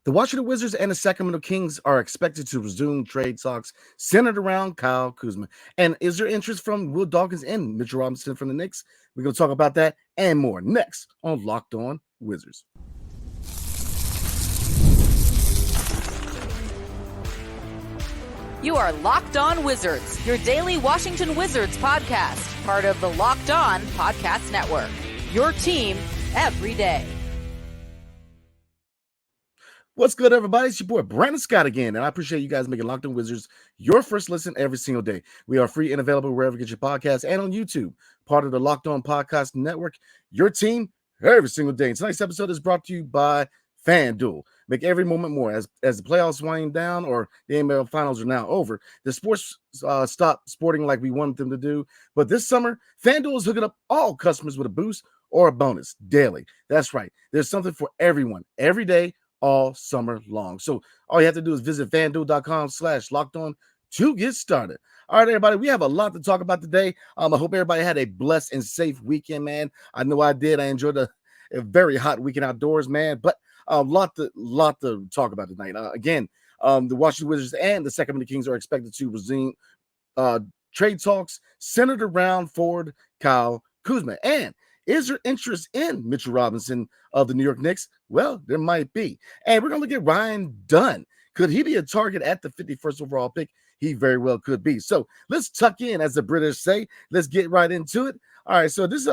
The Washington Wizards and the Sacramento Kings are expected to resume trade talks centered around Kyle Kuzma. And is there interest from Will Dawkins and Mitchell Robinson from the Knicks? We're going to talk about that and more next on Locked On Wizards. You are Locked On Wizards, your daily Washington Wizards podcast, part of the Locked On Podcast Network. Your team every day. What's good, everybody? It's your boy Brandon Scott again, and I appreciate you guys making Locked On Wizards your first listen every single day. We are free and available wherever you get your podcasts and on YouTube, part of the Locked On Podcast Network. Your team every single day. And tonight's episode is brought to you by FanDuel. Make every moment more. As the playoffs wind down or the NBA finals are now over, the sports stop sporting like we wanted them to do. But this summer, FanDuel is hooking up all customers with a boost or a bonus daily. That's right. There's something for everyone every day, all summer long. So all you have to do is visit FanDuel.com/lockedon to get started. All right, everybody, we have a lot to talk about today. I hope everybody had a blessed and safe weekend, man. I know I did. I enjoyed a very hot weekend outdoors, man. But a lot to talk about tonight. Again, the Washington Wizards and the Sacramento Kings are expected to resume trade talks centered around forward Kyle Kuzma. And is there interest in Mitchell Robinson of the New York Knicks? Well, there might be. And we're going to look at Ryan Dunn. Could he be a target at the 51st overall pick? He very well could be. So let's tuck in, as the British say. Let's get right into it. All right, so this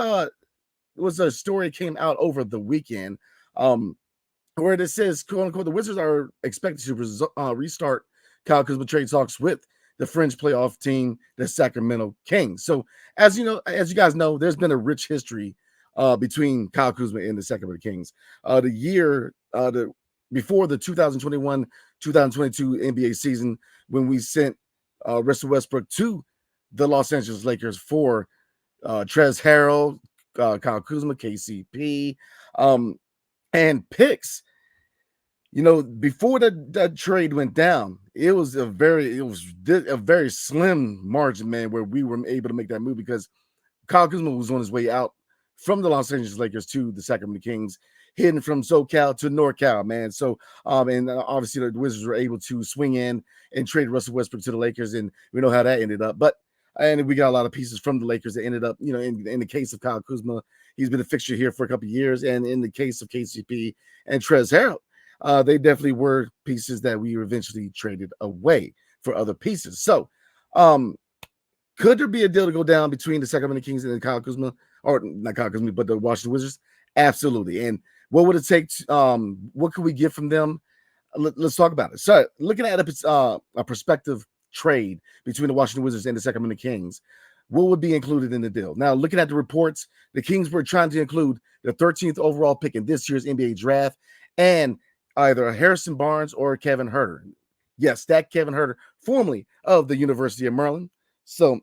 was a story came out over the weekend. Where it says, quote unquote, the Wizards are expected to restart Kyle Kuzma trade talks with the fringe playoff team, the Sacramento Kings. So, as you guys know, there's been a rich history between Kyle Kuzma and the Sacramento Kings. The year before the 2021-2022 NBA season, when we sent Russell Westbrook to the Los Angeles Lakers for Trez Harrell, Kyle Kuzma, KCP, and picks. Before that trade went down, it was a very slim margin, man, where we were able to make that move because Kyle Kuzma was on his way out from the Los Angeles Lakers to the Sacramento Kings, heading from SoCal to NorCal, man. So, and obviously the Wizards were able to swing in and trade Russell Westbrook to the Lakers, and we know how that ended up. And we got a lot of pieces from the Lakers that ended up, in the case of Kyle Kuzma, he's been a fixture here for a couple of years, and in the case of KCP and Trez Harrell, they definitely were pieces that we eventually traded away for other pieces. So, could there be a deal to go down between the Sacramento Kings and the Kyle Kuzma, or not Kyle Kuzma, but the Washington Wizards? Absolutely. And what would it take? What could we get from them? Let's talk about it. So, looking at a prospective trade between the Washington Wizards and the Sacramento Kings, what would be included in the deal? Now, looking at the reports, the Kings were trying to include the 13th overall pick in this year's NBA draft and either Harrison Barnes or Kevin Heurter. Yes, that Kevin Heurter, formerly of the University of Maryland. So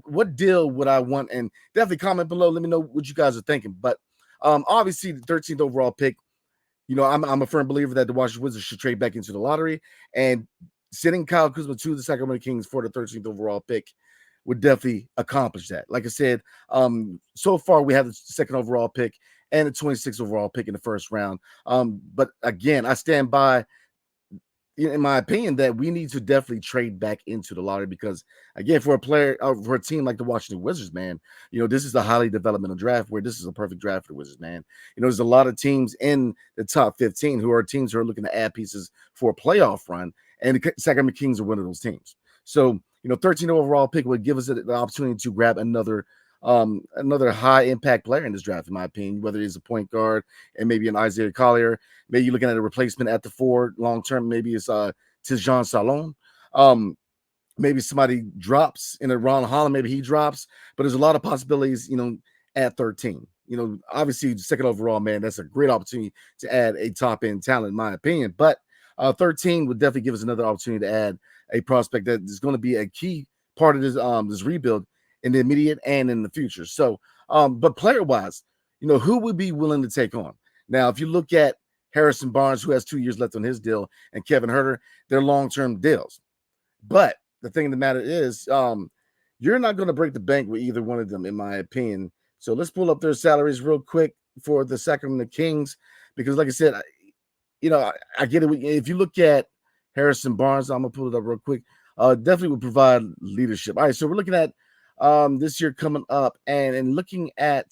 what deal would I want? And definitely comment below. Let me know what you guys are thinking. But obviously, the 13th overall pick, I'm a firm believer that the Washington Wizards should trade back into the lottery. And sending Kyle Kuzma to the Sacramento Kings for the 13th overall pick would definitely accomplish that. Like I said, so far we have the second overall pick and the 26th overall pick in the first round. But again, I stand by, in my opinion, that we need to definitely trade back into the lottery because, again, for a team like the Washington Wizards, man, this is a highly developmental draft where this is a perfect draft for the Wizards, man. There's a lot of teams in the top 15 who are teams who are looking to add pieces for a playoff run, and the Sacramento Kings are one of those teams. So, 13 overall pick would give us the opportunity to grab another high impact player in this draft, in my opinion, whether it's a point guard and maybe an Isaiah Collier. Maybe you're looking at a replacement at the 4 long term. Maybe it's Tijan Salon. Maybe somebody drops in a Ron Holland. Maybe he drops, but there's a lot of possibilities, at 13. Obviously, second overall, man, that's a great opportunity to add a top end talent, in my opinion. But 13 would definitely give us another opportunity to add a prospect that is going to be a key part of this rebuild in the immediate and in the future. So, but player-wise, who would be willing to take on? Now, if you look at Harrison Barnes, who has 2 years left on his deal, and Kevin Heurter, they're long-term deals. But the thing of the matter is, you're not going to break the bank with either one of them, in my opinion. So let's pull up their salaries real quick for the Sacramento Kings, because like I said, I get it. If you look at Harrison Barnes, I'm gonna pull it up real quick. Definitely would provide leadership. All right, so we're looking at this year coming up, and looking at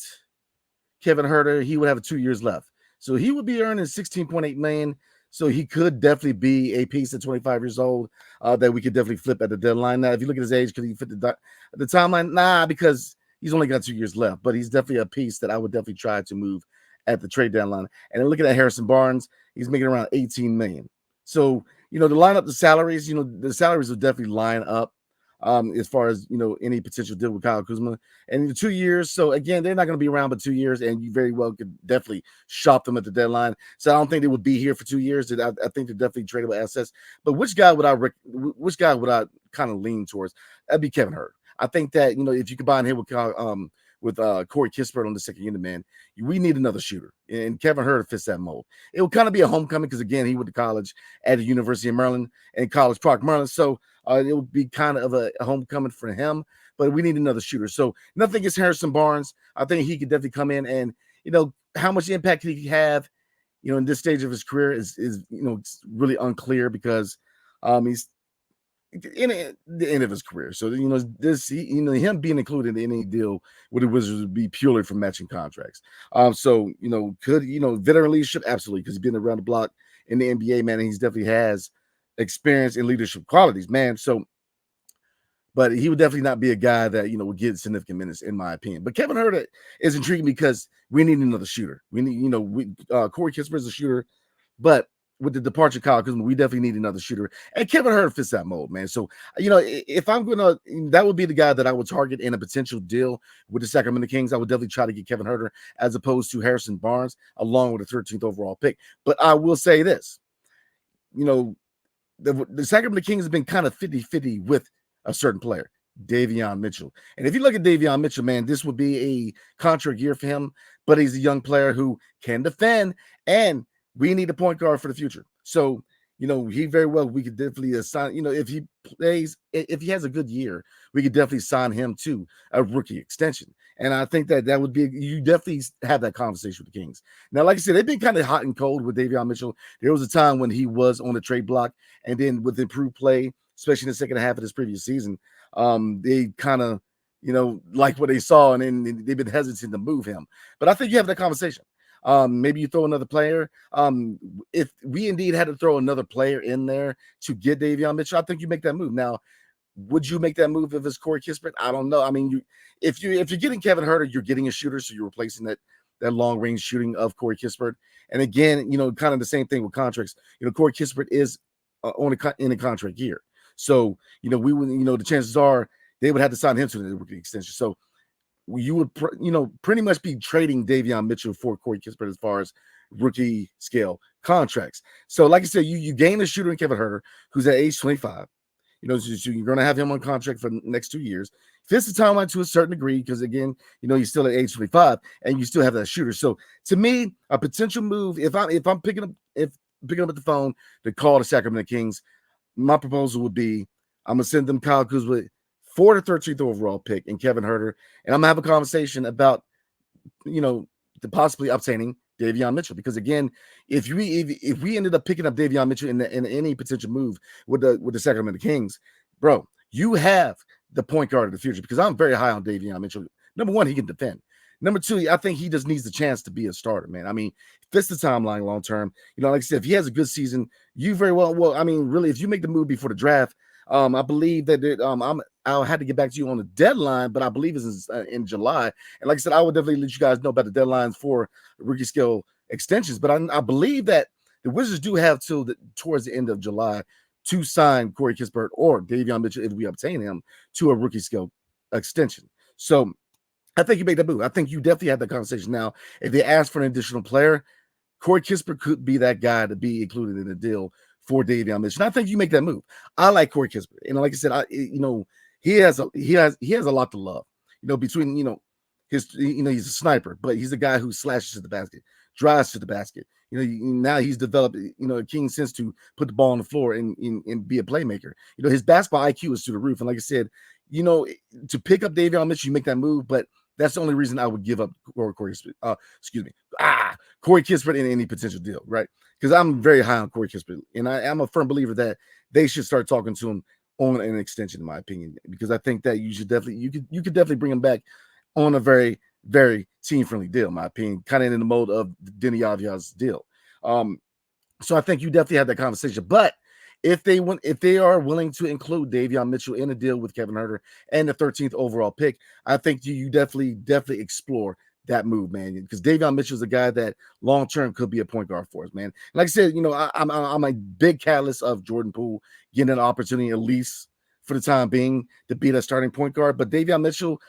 Kevin Heurter, he would have 2 years left, so he would be earning 16.8 million. So he could definitely be a piece at 25 years old that we could definitely flip at the deadline. Now, if you look at his age, could he fit the timeline? Nah, because he's only got 2 years left, but he's definitely a piece that I would definitely try to move at the trade deadline. And then looking at Harrison Barnes, he's making around 18 million. So, to line up the salaries, the salaries will definitely line up as far as, any potential deal with Kyle Kuzma. And in the 2 years, so again, they're not going to be around but 2 years, and you very well could definitely shop them at the deadline. So I don't think they would be here for 2 years. I think they're definitely tradable assets. But which guy would I kind of lean towards? That'd be Kevin Heurter. I think that, if you combine him with Corey Kispert on the second unit, man, we need another shooter, and Kevin Heurter fits that mold. It will kind of be a homecoming because, again, he went to college at the University of Maryland and College Park, Maryland. So it would be kind of a homecoming for him, but we need another shooter. So nothing against Harrison Barnes. I think he could definitely come in, and how much impact can he have, in this stage of his career is it's really unclear because he's in the end of his career. So him being included in any deal with the Wizards would be purely for matching contracts. So could veteran leadership? Absolutely, because he's been around the block in the NBA, man, and he's definitely has experience in leadership qualities, man. So, but he would definitely not be a guy that would get significant minutes, in my opinion. But Kevin Heurter is intriguing because we need another shooter. We need, Corey Kispert is a shooter, but with the departure of Kyle Kuzma, we definitely need another shooter. And Kevin Heurter fits that mold, man. So, if I'm gonna, that would be the guy that I would target in a potential deal with the Sacramento Kings. I would definitely try to get Kevin Heurter as opposed to Harrison Barnes, along with the 13th overall pick. But I will say this, the Sacramento Kings have been kind of 50-50 with a certain player, Davion Mitchell. And if you look at Davion Mitchell, man, this would be a contract year for him, but he's a young player who can defend, and we need a point guard for the future. So, he very well, we could definitely assign, if he plays, if he has a good year, we could definitely sign him to a rookie extension. And I think that would be, you definitely have that conversation with the Kings. Now, like I said, they've been kind of hot and cold with Davion Mitchell. There was a time when he was on the trade block, and then with improved play, especially in the second half of this previous season, they kind of, like what they saw, and then they've been hesitant to move him. But I think you have that conversation. Maybe you throw another player. If we indeed had to throw another player in there to get Davion Mitchell, I think you make that move. Now, would you make that move if it's Corey Kispert? I don't know. I mean, if you're getting Kevin Heurter, you're getting a shooter, so you're replacing that long range shooting of Corey Kispert. And again, kind of the same thing with contracts. Corey Kispert is in a contract year, so we would, the chances are they would have to sign him to the rookie extension. So you would, pretty much be trading Davion Mitchell for Corey Kispert as far as rookie scale contracts. So, like I said, you gain a shooter in Kevin Heurter, who's at age 25. So you're going to have him on contract for the next 2 years. Fits the timeline to a certain degree because, again, he's still at age 25, and you still have that shooter. So, to me, a potential move, if I'm picking up the phone to call the Sacramento Kings, my proposal would be I'm gonna send them Kyle Kuzma for the 13th overall pick and Kevin Heurter, and I'm gonna have a conversation about the possibly obtaining Davion Mitchell, because again, if we ended up picking up Davion Mitchell in any potential move with the Sacramento Kings, bro, you have the point guard of the future, because I'm very high on Davion Mitchell. Number one, he can defend. Number two, I think he just needs the chance to be a starter, man. I mean, fits the timeline long term. Like I said, if he has a good season, you very well, I mean, really, if you make the move before the draft, I believe that I'll have to get back to you on the deadline, but I believe it's in July. And like I said, I would definitely let you guys know about the deadlines for rookie scale extensions. But I believe that the Wizards do have towards the end of July to sign Corey Kispert or Davion Mitchell if we obtain him to a rookie scale extension. So I think you make that move. I think you definitely have that conversation. Now, if they ask for an additional player, Corey Kispert could be that guy to be included in the deal for Davion Mitchell. And I think you make that move. I like Corey Kispert. Like I said, he has a lot to love. Between he's a sniper, but he's a guy who slashes to the basket, drives to the basket. Now he's developed a keen sense to put the ball on the floor and be a playmaker. His basketball IQ is through the roof. And like I said, to pick up Davion Mitchell, you make that move, but that's the only reason I would give up Corey Corey Kispert in any potential deal, right? Because I'm very high on Corey Kispert, and I'm a firm believer that they should start talking to him on an extension, in my opinion, because I think that you could definitely bring him back on a very, very team-friendly deal, in my opinion, kind of in the mode of Denny Avia's deal. So I think you definitely have that conversation. But if they are willing to include Davion Mitchell in a deal with Kevin Heurter and the 13th overall pick, I think you definitely explore that move, man. Because Davion Mitchell is a guy that long term could be a point guard for us, man. Like I said, I'm a big catalyst of Jordan Poole getting an opportunity, at least for the time being, to be that starting point guard. But Davion Mitchell,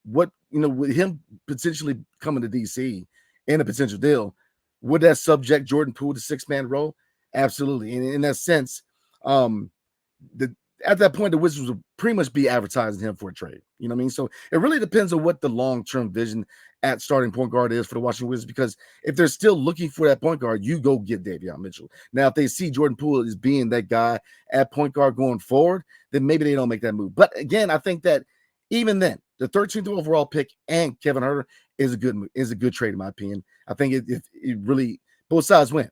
with him potentially coming to DC in a potential deal, would that subject Jordan Poole to 6-man role? Absolutely. And in that sense, at that point, the Wizards would pretty much be advertising him for a trade. You know what I mean? So it really depends on what the long-term vision at starting point guard is for the Washington Wizards, because if they're still looking for that point guard, you go get Davion Mitchell. Now, if they see Jordan Poole as being that guy at point guard going forward, then maybe they don't make that move. But again, I think that even then, the 13th overall pick and Kevin Heurter is a good trade, in my opinion. I think it really, both sides win.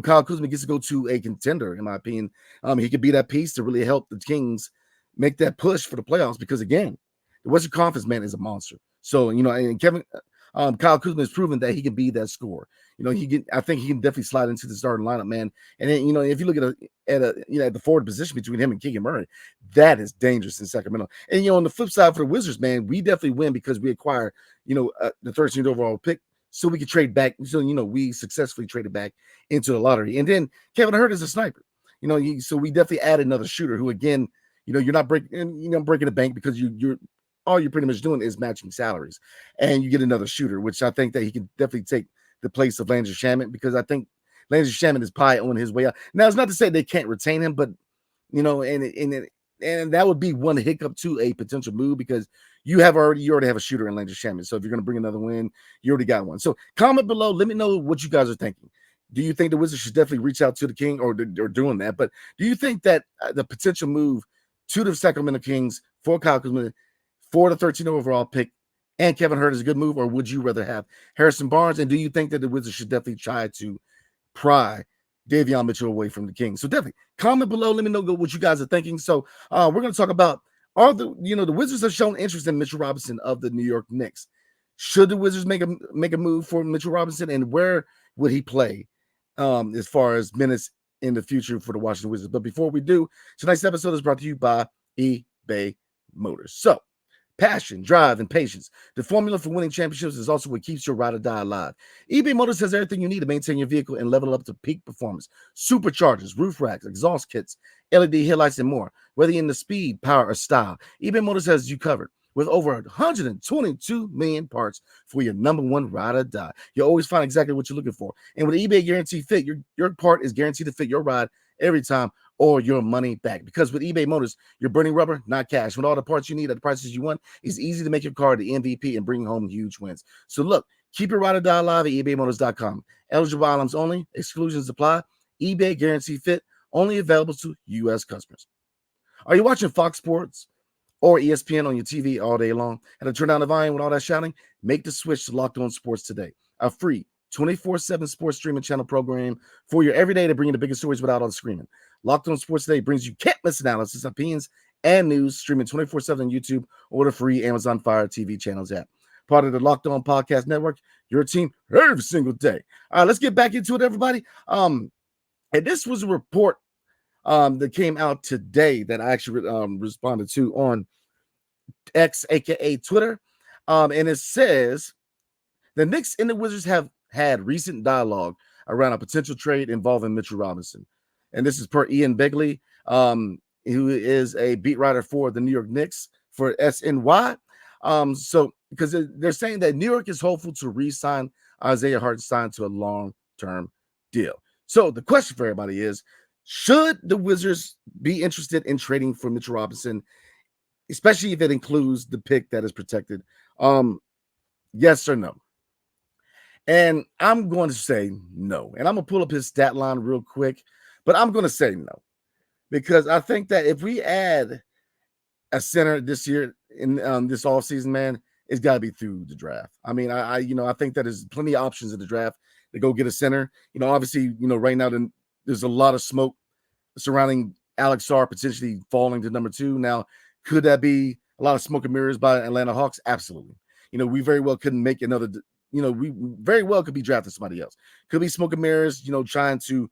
Kyle Kuzma gets to go to a contender, in my opinion. He could be that piece to really help the Kings make that push for the playoffs, because, again, the Western Conference, man, is a monster. So, and Kyle Kuzma has proven that he can be that scorer. I think he can definitely slide into the starting lineup, man. And then, if you look at the forward position between him and Keegan Murray, that is dangerous in Sacramento. And, on the flip side for the Wizards, man, we definitely win because we acquire, the 13th overall pick, so we could trade back. So, we successfully traded back into the lottery. And then Kevin Heurter is a sniper, so we definitely add another shooter who, again, you're not breaking the bank, because all you're pretty much doing is matching salaries, and you get another shooter, which I think that he can definitely take the place of Landry Shamet, because I think Landry Shamet is probably on his way out. Now, it's not to say they can't retain him, but and that would be one hiccup to a potential move, because you already have a shooter in Landry Shamet. So if you're going to bring another win, you already got one. So comment below. Let me know what you guys are thinking. Do you think the Wizards should definitely reach out to the King, or they're doing that? But do you think that the potential move to the Sacramento Kings for Kyle Kuzma for the 13th overall pick and Kevin Heurter is a good move, or would you rather have Harrison Barnes? And do you think that the Wizards should definitely try to pry Davion Mitchell away from the Kings? So definitely comment below. Let me know what you guys are thinking. So we're going to talk about the Wizards have shown interest in Mitchell Robinson of the New York Knicks. Should the Wizards make a move for Mitchell Robinson, and where would he play as far as minutes in the future for the Washington Wizards? But before we do, tonight's episode is brought to you by eBay Motors. So passion, drive, and patience. The formula for winning championships is also what keeps your ride or die alive. eBay Motors has everything you need to maintain your vehicle and level it up to peak performance. Superchargers, roof racks, exhaust kits, LED headlights, and more. Whether you're into speed, power, or style, eBay Motors has you covered. With over 122 million parts for your number one ride or die. You'll always find exactly what you're looking for. And with eBay Guarantee Fit, your part is guaranteed to fit your ride every time, or your money back. Because with eBay Motors, you're burning rubber, not cash. With all the parts you need at the prices you want, it's easy to make your car the MVP and bring home huge wins. So look, keep your ride or die alive at ebaymotors.com. Eligible items only. Exclusions apply. eBay Guarantee Fit, only available to U.S. customers. Are you watching Fox Sports or ESPN on your TV all day long? Had to turn down the volume with all that shouting? Make the switch to Locked On Sports today. A free 24/7 sports streaming channel program for your everyday to bring you the biggest stories without all the screaming. Locked On Sports Today brings you can't-miss analysis, opinions, and news, streaming 24/7 on YouTube or the free Amazon Fire TV channels app. Part of the Locked On Podcast Network, your team every single day. All right, let's get back into it, everybody. And this was a report that came out today that I actually responded to on X, aka Twitter. And it says the Knicks and the Wizards have had recent dialogue around a potential trade involving Mitchell Robinson. And this is per Ian Begley, who is a beat writer for the New York Knicks for SNY. So because they're saying that New York is hopeful to re-sign Isaiah Hartenstein to a long-term deal. So the question for everybody is, should the Wizards be interested in trading for Mitchell Robinson, especially if it includes the pick that is protected? Yes or no? And I'm going to say no. And I'm going to pull up his stat line real quick, but I'm going to say no. Because I think that if we add a center this year in this offseason, man, it's got to be through the draft. I mean, I think that there's plenty of options in the draft to go get a center. Obviously, right now there's a lot of smoke surrounding Alex Sarr potentially falling to number 2. Now, could that be a lot of smoke and mirrors by Atlanta Hawks? Absolutely. We very well couldn't make another. We very well could be drafting somebody else. Could be smoke and mirrors. Trying to,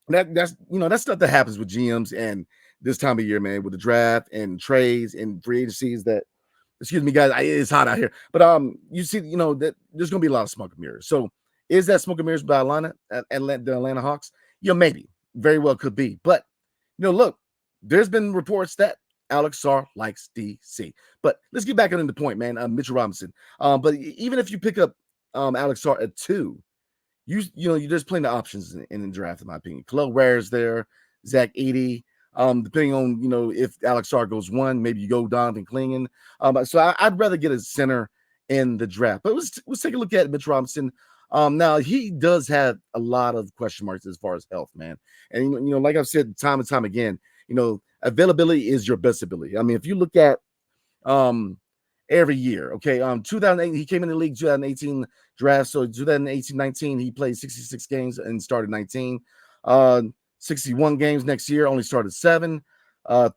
that's stuff that happens with GMs and this time of year, man, with the draft and trades and free agencies. That, excuse me, guys, it's hot out here, but you see, that there's gonna be a lot of smoke and mirrors. So, is that smoke and mirrors by the Atlanta Hawks? Maybe, very well could be. But look, there's been reports that Alex Sarr likes DC. But let's get back into the point, man. Mitchell Robinson. But even if you pick up Alex Sarr at 2, there's plenty of options in the draft, in my opinion. Khalil Ware's there, Zach Edey. Depending on if Alex Sarr goes 1, maybe you go Donovan Clingan. So I'd rather get a center in the draft. But let's take a look at Mitch Robinson. Now he does have a lot of question marks as far as health, man. And like I've said time and time again, availability is your best ability. I mean, if you look at every year, okay, 2008 he came in the league 2018 draft, so 2018-19 he played 66 games and started 19. 61 games next year, only started 7.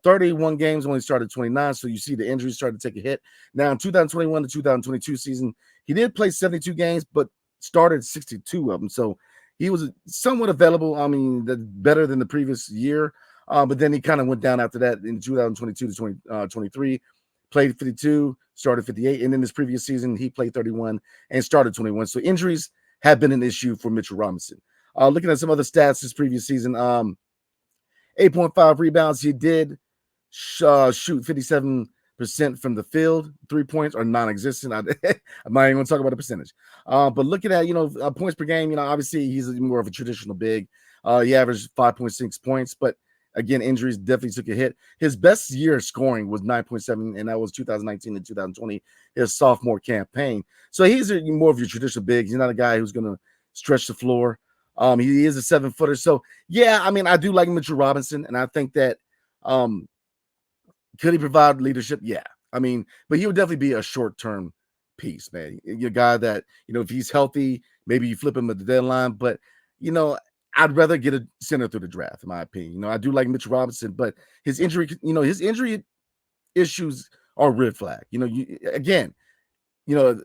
31 games, only started 29. So you see the injuries started to take a hit. Now in 2021 to 2022 season, he did play 72 games, but started 62 of them. So he was somewhat available. I mean, better than the previous year. But then he kind of went down after that in 2022 to 2023. Played 52, started 58. And in this previous season, he played 31 and started 21. So injuries have been an issue for Mitchell Robinson. Looking at some other stats this previous season, 8.5 rebounds. He did shoot 57% from the field. 3 points are non-existent. I'm not even going to talk about the percentage. But looking at, points per game, obviously he's more of a traditional big. He averaged 5.6 points, but again, injuries definitely took a hit. His best year scoring was 9.7, and that was 2019 and 2020, his sophomore campaign. So he's more of your traditional big. He's not a guy who's going to stretch the floor. He is a 7-footer. So, yeah, I mean, I do like Mitchell Robinson, and I think that could he provide leadership? Yeah. I mean, but he would definitely be a short-term piece, man. You're a guy that, if he's healthy, maybe you flip him at the deadline. But, I'd rather get a center through the draft, in my opinion. I do like Mitchell Robinson, but his injury issues are red flag.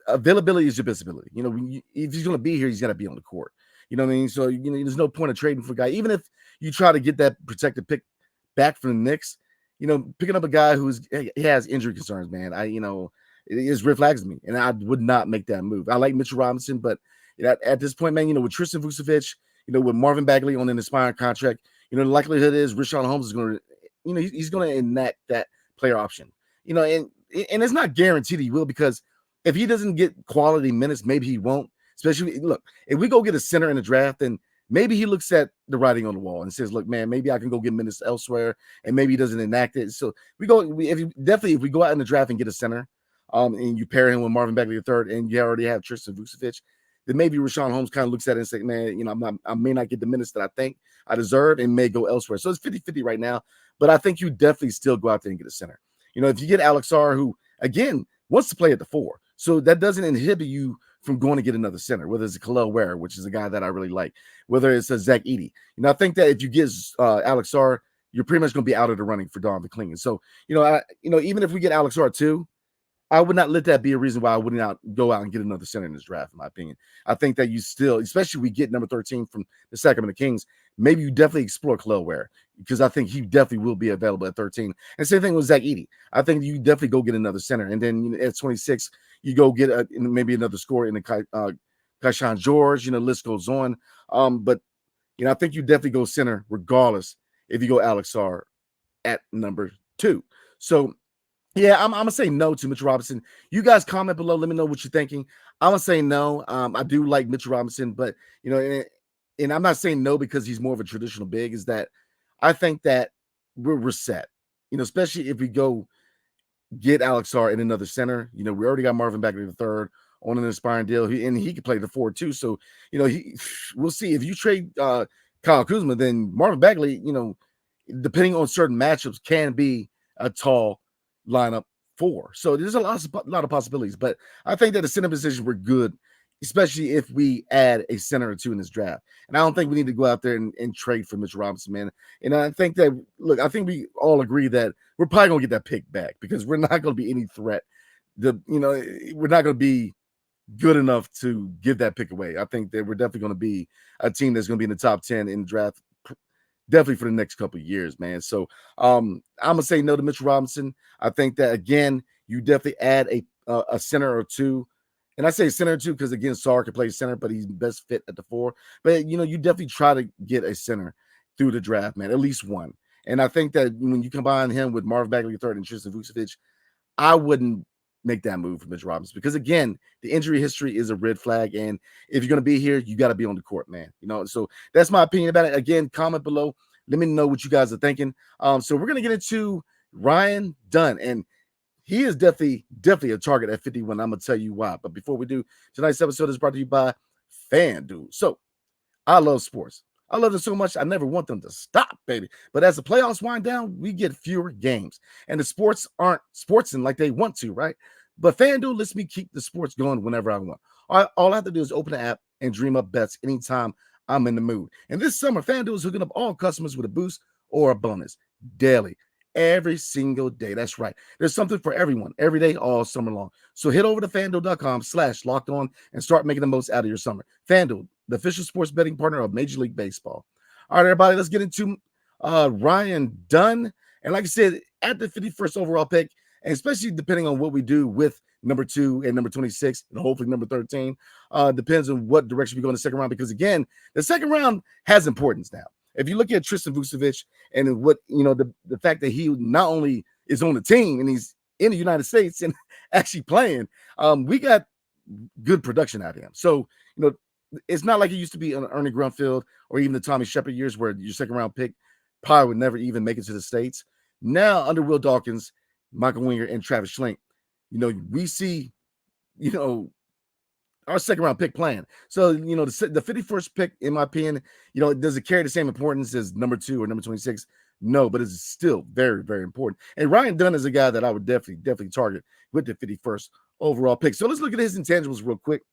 Availability is your best ability. If he's going to be here, he's got to be on the court. You know what I mean? So, there's no point of trading for a guy. Even if you try to get that protected pick back from the Knicks, picking up a guy he has injury concerns, man. It is red flags to me, and I would not make that move. I like Mitchell Robinson, but at this point, man, with Tristan Vucevic, with Marvin Bagley on an expiring contract, the likelihood is Richaun Holmes is going to, he's going to enact that player option, and it's not guaranteed he will, because if he doesn't get quality minutes, maybe he won't. Especially, look, if we go get a center in the draft, then maybe he looks at the writing on the wall and says, look, man, maybe I can go get minutes elsewhere, and maybe he doesn't enact it. So if we go out in the draft and get a center, and you pair him with Marvin Bagley III, and you already have Tristan Vucevic, then maybe Richaun Holmes kind of looks at it and say, man, I may not get the minutes that I think I deserve and may go elsewhere. So it's 50-50 right now, but I think you definitely still go out there and get a center. If you get Alex Sarr, who, again, wants to play at the 4, so that doesn't inhibit you from going to get another center, whether it's a Khalil Ware, which is a guy that I really like, whether it's a Zach Edey. I think that if you get Alex Sarr, you're pretty much going to be out of the running for Donovan Clingan. So, even if we get Alex Sarr too, I would not let that be a reason why I would not go out and get another center in this draft, in my opinion. I think that you still, especially we get number 13 from the Sacramento Kings, maybe you definitely explore Khalil Ware, because I think he definitely will be available at 13. And same thing with Zach Edey. I think you definitely go get another center. And then at 26, you go get maybe another scorer in the Kaishan George, list goes on. But I think you definitely go center regardless if you go Alex Sarr at number 2. So, yeah, I'm going to say no to Mitchell Robinson. You guys comment below. Let me know what you're thinking. I'm going to say no. I do like Mitchell Robinson, but, and I'm not saying no because he's more of a traditional big, is that I think that we're set, especially if we go get Alex Sarr in another center. We already got Marvin Bagley III on an aspiring deal, and he can play the 4 too. So, we'll see. If you trade Kyle Kuzma, then Marvin Bagley, depending on certain matchups, can be a tall lineup 4. So there's a lot of possibilities. But I think that the center position we're good, especially if we add a center or two in this draft. And I don't think we need to go out there and trade for Mitch Robinson, man. And I think that, look, I think we all agree that we're probably going to get that pick back because we're not going to be any threat. We're not going to be good enough to give that pick away. I think that we're definitely going to be a team that's going to be in the top 10 in the draft, definitely for the next couple of years, man. So I'm going to say no to Mitch Robinson. I think that, again, you definitely add a center or two. And I say center too because, again, Sarr can play center, but he's best fit at the 4. But, you definitely try to get a center through the draft, man, at least one. And I think that when you combine him with Marvin Bagley III and Tristan Vucevic, I wouldn't make that move for Mitch Robinson because, again, the injury history is a red flag. And if you're going to be here, you got to be on the court, man. So that's my opinion about it. Again, comment below. Let me know what you guys are thinking. So we're going to get into Ryan Dunn. And he is definitely a target at 51. I'm going to tell you why. But before we do, tonight's episode is brought to you by FanDuel. So I love sports. I love it so much. I never want them to stop, baby. But as the playoffs wind down, we get fewer games. And the sports aren't sportsing like they want to, right? But FanDuel lets me keep the sports going whenever I want. All I have to do is open the app and dream up bets anytime I'm in the mood. And this summer, FanDuel is hooking up all customers with a boost or a bonus daily. Every single day. That's right. There's something for everyone, every day, all summer long. So head over to FanDuel.com/lockedon and start making the most out of your summer. FanDuel, the official sports betting partner of Major League Baseball. All right, everybody, let's get into Ryan Dunn. And like I said, at the 51st overall pick, and especially depending on what we do with number 2 and number 26, and hopefully number 13, depends on what direction we go in the second round. Because, again, the second round has importance now. If you look at Tristan Vucevic and what, the fact that he not only is on the team and he's in the United States and actually playing, we got good production out of him. So, it's not like it used to be on Ernie Grunfeld or even the Tommy Shepard years where your second round pick probably would never even make it to the States. Now, under Will Dawkins, Michael Winger, and Travis Schlenk, we see, our second round pick playing. So, the 51st pick, in my opinion, does it carry the same importance as number 2 or number 26? No, but it's still very, very important. And Ryan Dunn is a guy that I would definitely target with the 51st overall pick. So let's look at his intangibles real quick.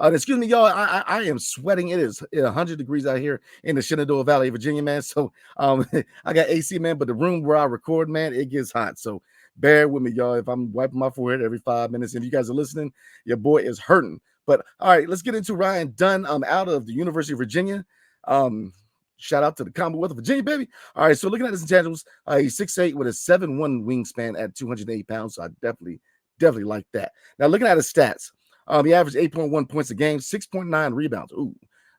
Excuse me, y'all. I am sweating. It is 100 degrees out here in the Shenandoah Valley, Virginia, man. So I got AC, man, but the room where I record, man, it gets hot. So bear with me, y'all, if I'm wiping my forehead every 5 minutes. If you guys are listening, your boy is hurting. But all right, let's get into Ryan Dunn. I'm out of the University of Virginia. Shout out to the Commonwealth of Virginia, baby. All right, so looking at his intangibles, he's 6'8" with a 7'1" wingspan at 208 pounds. So I definitely like that. Now, looking at his stats, he averaged 8.1 points a game, 6.9 rebounds,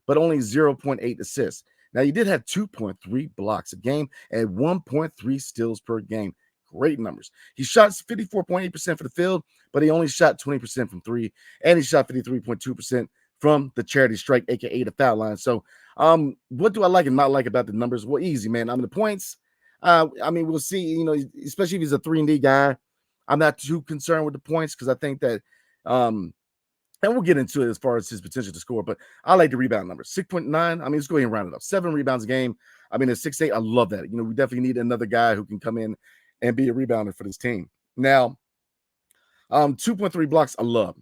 but only 0.8 assists. Now, he did have 2.3 blocks a game and 1.3 steals per game. Great numbers. He shot 54.8% for the field, but he only shot 20% from 3, and he shot 53.2% from the charity strike, aka the foul line. So, what do I like and not like about the numbers? Well, easy, man. The points. We'll see. Especially if he's a 3-and-D guy, I'm not too concerned with the points because I think that, and we'll get into it as far as his potential to score. But I like the rebound numbers. 6.9. Let's go ahead and round it up. 7 rebounds a game. At 6'8", I love that. We definitely need another guy who can come in and be a rebounder for this team. Now, 2.3 blocks, I love.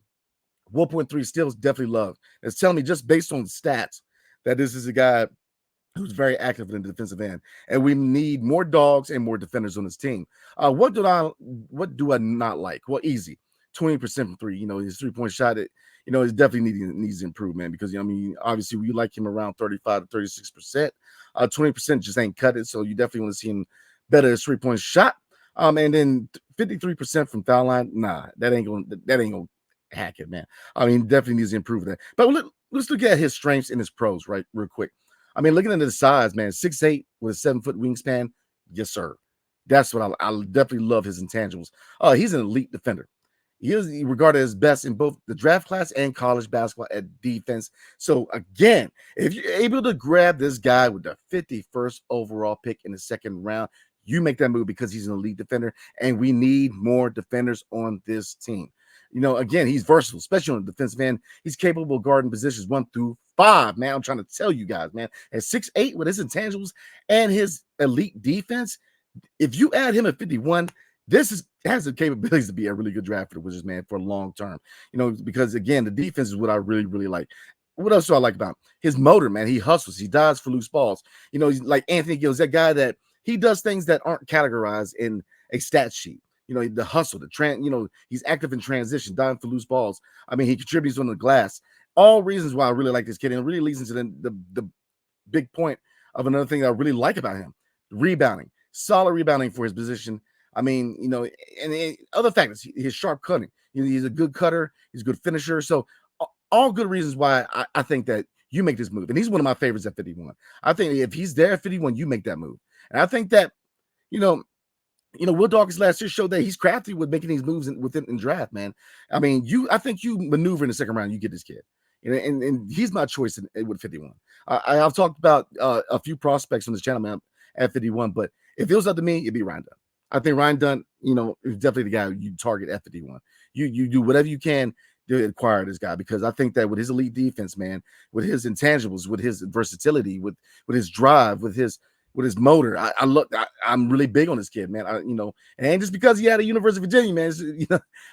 1.3 steals, definitely love. It's telling me just based on the stats that this is a guy who's very active in the defensive end, and we need more dogs and more defenders on this team. What do I not like? Well, easy. 20% from 3. His 3-point shot, it definitely needs improvement because obviously we like him around 35 to 36%. 20% just ain't cut it, so you definitely want to see him better his 3-point shot. And then 53% from foul line. Nah, that ain't gonna hack it, man. Definitely needs to improve that. But let's look at his strengths and his pros, right, real quick. Looking at the size, man, 6'8" with a 7-foot wingspan. Yes, sir. That's what I definitely love his intangibles. He's an elite defender. He is regarded as best in both the draft class and college basketball at defense. So, again, if you're able to grab this guy with the 51st overall pick in the second round, you make that move because he's an elite defender, and we need more defenders on this team. Again, he's versatile, especially on the defensive end. He's capable of guarding positions 1 through 5, man. I'm trying to tell you guys, man. At 6'8", with his intangibles and his elite defense, if you add him at 51, has the capabilities to be a really good draft for the Wizards, man, for long term. Because again, the defense is what I really, really like. What else do I like about him? His motor, man. He hustles. He dives for loose balls. He's like Anthony Gill, that guy that he does things that aren't categorized in a stat sheet. The hustle, he's active in transition, diving for loose balls. I mean, he contributes on the glass. All reasons why I really like this kid, and it really leads into the big point of another thing that I really like about him: rebounding, solid rebounding for his position. I mean, and other factors, his sharp cutting. He's a good cutter. He's a good finisher. So all good reasons why I think that you make this move. And he's one of my favorites at 51. I think if he's there at 51, you make that move. And I think that, Will Dawkins last year showed that he's crafty with making these moves in draft, man. I mean, I think you maneuver in the second round, you get this kid. And he's my choice with 51. I've talked about a few prospects on this channel, man, at 51, but if it was up to me, it'd be Ryan Dunn. I think Ryan Dunn, is definitely the guy you target at 51. You do whatever you can to acquire this guy, because I think that with his elite defense, man, with his intangibles, with his versatility, with his drive, with his motor, I'm really big on this kid, man. And just because he had a University of Virginia, man,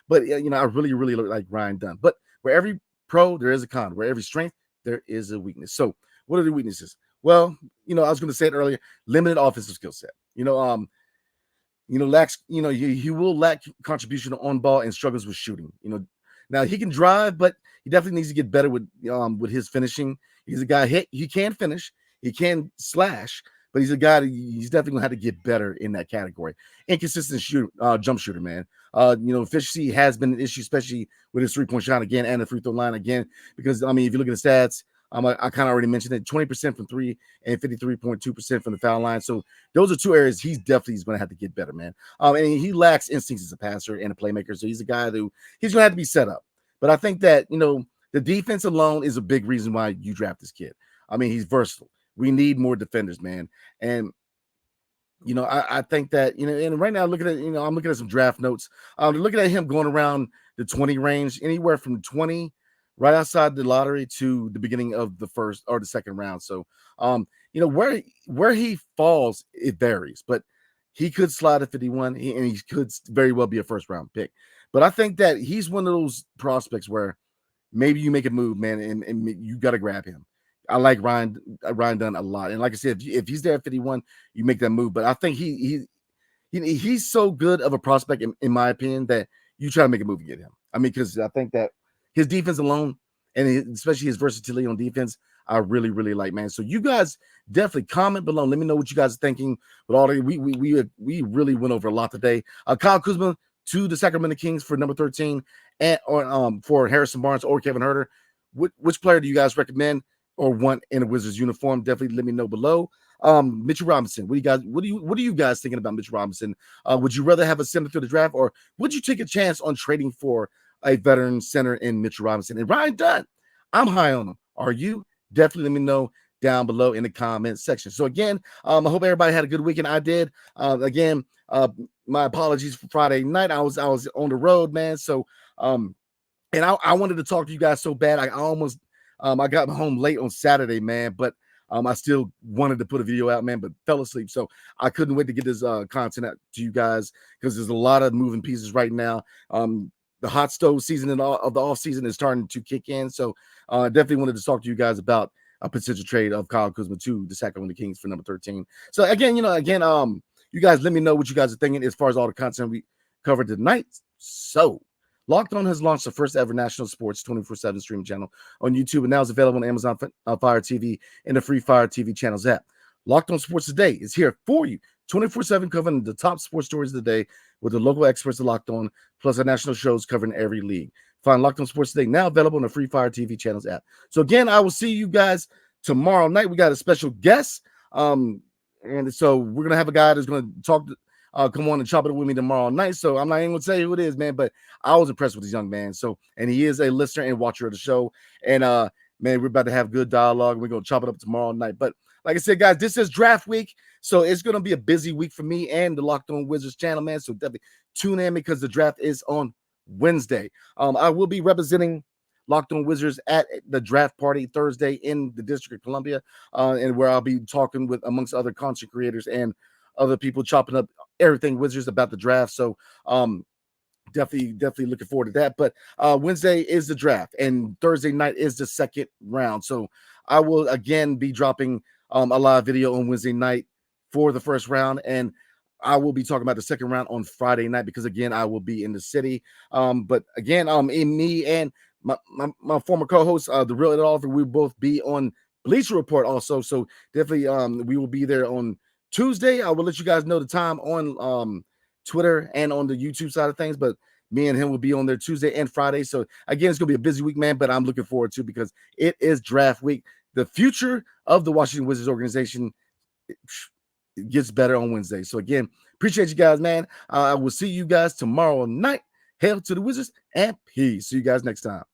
but I really, really like Ryan Dunn. But where every pro, there is a con. Where every strength, there is a weakness. So what are the weaknesses? Well, I was going to say it earlier, limited offensive skill set. Lacks, he will lack contribution on ball and struggles with shooting. Now he can drive, but he definitely needs to get better with his finishing. He's a guy he can finish, he can slash, but he's a guy that he's definitely gonna have to get better in that category. Inconsistent jump shooter, man. Efficiency has been an issue, especially with his 3-point shot again and the free throw line again. Because if you look at the stats, I kind of already mentioned it: 20% from three and 53.2% from the foul line. So those are two areas he's definitely going to have to get better, man. And he lacks instincts as a passer and a playmaker. So he's a guy who he's going to have to be set up. But I think that the defense alone is a big reason why you draft this kid. I mean, he's versatile. We need more defenders, man. And I think that and right now looking at I'm looking at some draft notes. Looking at him going around the 20 range, anywhere from 20. Right outside the lottery to the beginning of the first or the second round. So, where he falls, it varies, but he could slide at 51 and he could very well be a first round pick. But I think that he's one of those prospects where maybe you make a move, man, and you got to grab him. I like Ryan Dunn a lot. And like I said, if he's there at 51, you make that move. But I think he's so good of a prospect, in my opinion, that you try to make a move to get him. I mean, because I think that his defense alone, and especially his versatility on defense, I really, really like, man. So you guys definitely comment below. Let me know what you guys are thinking. But we really went over a lot today. Kyle Kuzma to the Sacramento Kings for number 13, or for Harrison Barnes or Kevin Heurter. Which player do you guys recommend or want in a Wizards uniform? Definitely let me know below. Mitchell Robinson. What are you guys thinking about Mitchell Robinson? Would you rather have a center through the draft, or would you take a chance on trading for a veteran center in Mitchell Robinson? And Ryan Dunn, I'm high on him. Are you? Definitely let me know down below in the comment section. So again, I hope everybody had a good weekend. I did. Again, my apologies for Friday night. I was on the road, man. So and I wanted to talk to you guys so bad. I almost I got home late on Saturday, man, but I still wanted to put a video out, man, but fell asleep. So I couldn't wait to get this content out to you guys, because there's a lot of moving pieces right now. The hot stove season of the off season is starting to kick in. So definitely wanted to talk to you guys about a potential trade of Kyle Kuzma to the Sacramento Kings for number 13. So again, you guys let me know what you guys are thinking as far as all the content we covered tonight. So Locked On has launched the first ever national sports 24/7 streaming channel on YouTube, and now is available on Amazon Fire TV and the free Fire TV channels app. Locked On Sports Today is here for you 24/7, covering the top sports stories of the day with the local experts of Locked On, plus our national shows covering every league. Find Locked On Sports Today now available on the free Fire TV channels app. So again, I will see you guys tomorrow night. We got a special guest, and so we're gonna have a guy that's gonna talk to. Come on and chop it with me tomorrow night. So I'm not even gonna say who it is, man, but I was impressed with this young man. So, and he is a listener and watcher of the show. And man, we're about to have good dialogue. We're gonna chop it up tomorrow night. But like I said, guys, this is draft week, so it's gonna be a busy week for me and the Locked On Wizards channel, man. So definitely tune in, because the draft is on Wednesday. I will be representing Locked On Wizards at the draft party Thursday in the District of Columbia, and where I'll be talking with, amongst other content creators and other people chopping up everything Wizards about the draft. So definitely looking forward to that. But Wednesday is the draft, and Thursday night is the second round. So I will again be dropping a live video on Wednesday night for the first round, and I will be talking about the second round on Friday night because again I will be in the city. But again, in me and my former co-host, the Real Ed Oliver, we will both be on Bleacher Report also. So definitely we will be there on Tuesday. I will let you guys know the time on Twitter and on the YouTube side of things, but me and him will be on there Tuesday and Friday. So again, it's gonna be a busy week, man, but I'm looking forward to because it is draft week. The future of the Washington Wizards organization gets better on Wednesday. So again, appreciate you guys, man. I will see you guys tomorrow night. Hail to the Wizards and peace. See you guys next time.